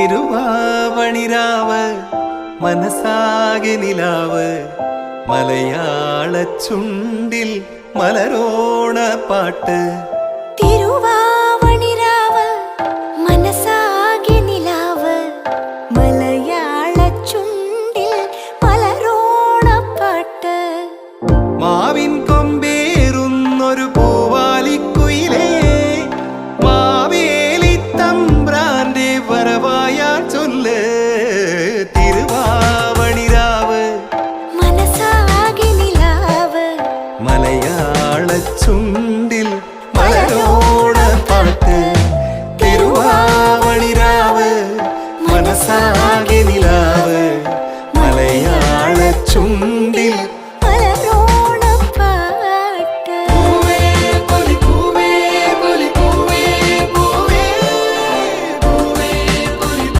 തിരുവാവണിരാവ് മനസാകെ നിലാവ് മലയാള ചുണ്ടിൽ മലരോണ പാട്ട്. തിരുവാവണിരാവ് മനസാകെ നിലാവ് മലയാള ചുണ്ടിൽ മലരോണ പാട്ട്. മാവിൻ കൊമ്പേറുന്നൊരു പൂവാലിക്കുയിലേ മാവേലി തമ്പ്രാന്റെ വരവായാ ചൊല്ല്. തിരുവാവണിരാവ് മനസാകെ നിലാവ് മലയാള ചുണ്ടിൽ മലരോണ പാട്ട്. തിരുവാവണിരാവ് മനസാകെ നിലാവ് മലയാള ചുണ്ടിൽ